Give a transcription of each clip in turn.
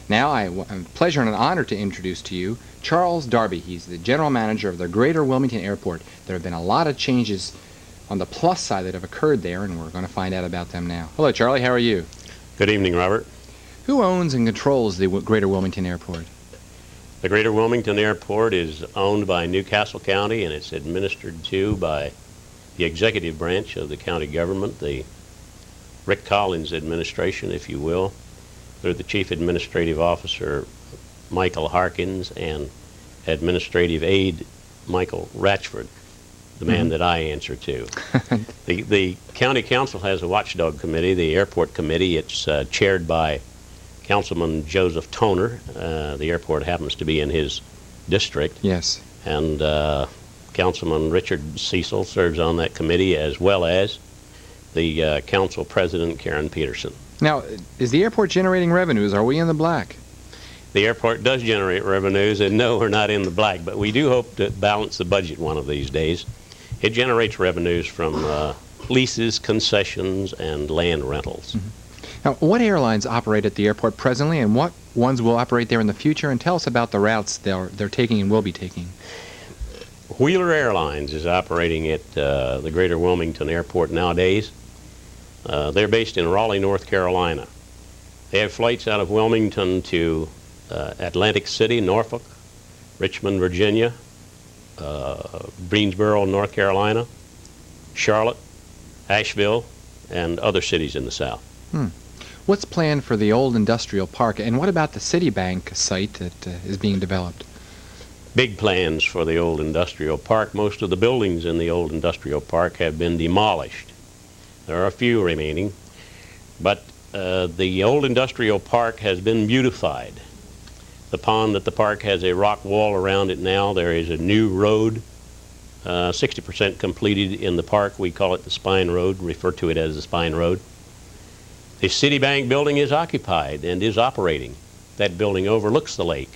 Now I have a pleasure and an honor to introduce to you Charles Darby. He's the general manager of the Greater Wilmington Airport. There have been a lot of changes on the plus side that have occurred there, and we're going to find out about them now. Hello, Charlie. How are you? Good evening, Robert. Who owns and controls the Greater Wilmington Airport? The Greater Wilmington Airport is owned by Newcastle County, and it's administered to by the executive branch of the county government, the Rick Collins administration, if you will. They're the Chief Administrative Officer, Michael Harkins, and Administrative Aide, Michael Ratchford, the man that I answer to. The County Council has a watchdog committee, the Airport Committee. It's chaired by Councilman Joseph Toner. The airport happens to be in his district. Yes. And Councilman Richard Cecil serves on that committee, as well as the Council President, Karen Peterson. Now, is the airport generating revenues? Are we in the black? The airport does generate revenues, and no, we're not in the black, but we do hope to balance the budget one of these days. It generates revenues from leases, concessions, and land rentals. Now, what airlines operate at the airport presently, and what ones will operate there in the future? And tell us about the routes they're taking and will be taking. Wheeler Airlines is operating at the Greater Wilmington Airport nowadays. They're based in Raleigh, North Carolina. They have flights out of Wilmington to Atlantic City, Norfolk, Richmond, Virginia, Greensboro, North Carolina, Charlotte, Asheville, and other cities in the South. What's planned for the old industrial park, and what about the Citibank site that is being developed? Big plans for the old industrial park. Most of the buildings in the old industrial park have been demolished. There are a few remaining, but the old industrial park has been beautified. The pond at the park has a rock wall around it now. There is a new road, 60% completed in the park. We call it the Spine Road, refer to it as the Spine Road. The Citibank building is occupied and is operating. That building overlooks the lake.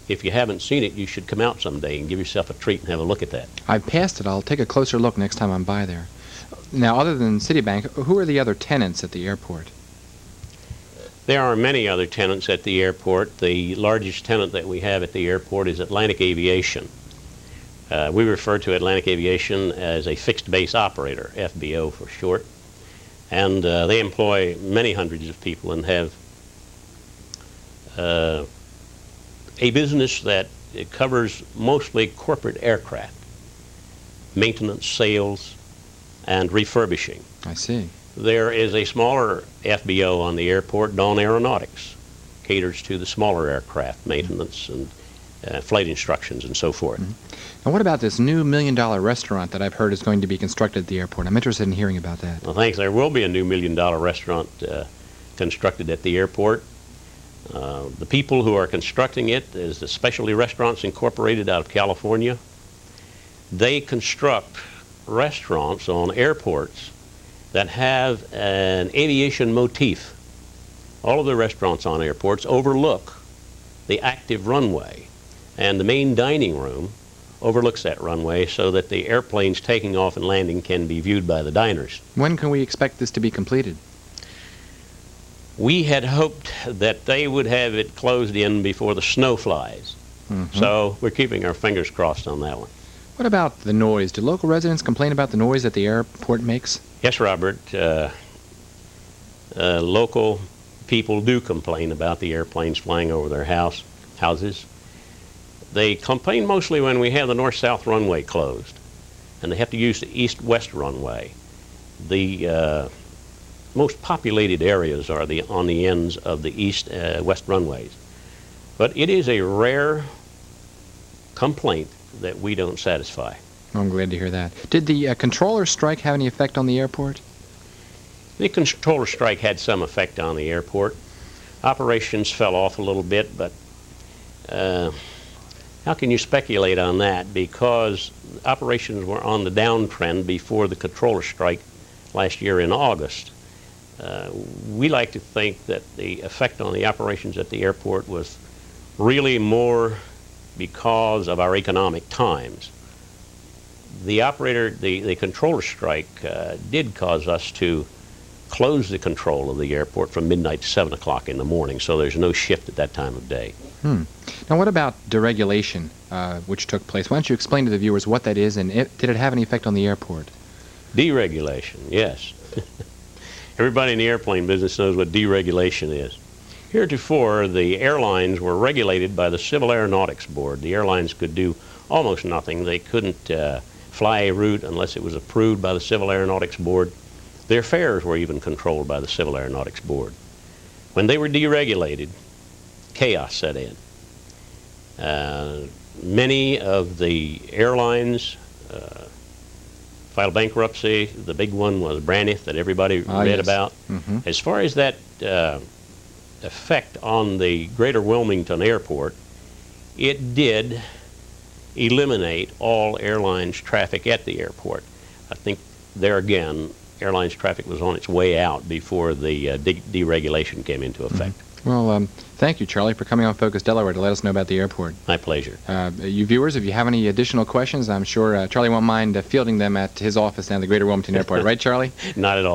If you haven't seen it, you should come out someday and give yourself a treat and have a look at that. I've passed it. I'll take a closer look next time I'm by there. Now, other than Citibank, who are the other tenants at the airport? There are many other tenants at the airport. The largest tenant that we have at the airport is Atlantic Aviation. We refer to Atlantic Aviation as a fixed base operator, FBO for short. And they employ many hundreds of people and have a business that covers mostly corporate aircraft, maintenance, sales, and refurbishing. I see. There is a smaller FBO on the airport, Dawn Aeronautics, caters to the smaller aircraft maintenance and flight instructions and so forth. Now, what about this new $1 million restaurant that I've heard is going to be constructed at the airport? I'm interested in hearing about that. Well, thanks. There will be a new $1 million restaurant constructed at the airport. The people who are constructing it is the Specialty Restaurants Incorporated out of California. They construct restaurants on airports that have an aviation motif. All of the restaurants on airports overlook the active runway, and the main dining room overlooks that runway so that the airplanes taking off and landing can be viewed by the diners. When can we expect this to be completed? We had hoped that they would have it closed in before the snow flies. So we're keeping our fingers crossed on that one. What about the noise? Do local residents complain about the noise that the airport makes? Yes, Robert. Local people do complain about the airplanes flying over their houses. They complain mostly when we have the north-south runway closed, and they have to use the east-west runway. The most populated areas are on the ends of the east-west runways. But it is a rare complaint that we don't satisfy. I'm glad to hear that. Did the controller strike have any effect on the airport? The controller strike had some effect on the airport. Operations fell off a little bit, but how can you speculate on that? Because operations were on the downtrend before the controller strike last year in August. We like to think that the effect on the operations at the airport was really more because of our economic times. The controller strike did cause us to closed the control of the airport from midnight to 7 o'clock in the morning, so there's no shift at that time of day. Now, what about deregulation, which took place? Why don't you explain to the viewers what that is, and did it have any effect on the airport? Deregulation, yes. Everybody in the airplane business knows what deregulation is. Heretofore, the airlines were regulated by the Civil Aeronautics Board. The airlines could do almost nothing. They couldn't fly a route unless it was approved by the Civil Aeronautics Board. Their fares were even controlled by the Civil Aeronautics Board. When they were deregulated, chaos set in. Many of the airlines filed bankruptcy. The big one was Braniff that everybody read about. As far as that effect on the greater Wilmington airport, it did eliminate all airlines traffic at the airport. I think there again, airlines traffic was on its way out before the deregulation came into effect. Well, thank you, Charlie, for coming on Focus Delaware to let us know about the airport. My pleasure. You viewers, if you have any additional questions, I'm sure Charlie won't mind fielding them at his office down at the Greater Wilmington Airport. Right, Charlie? Not at all.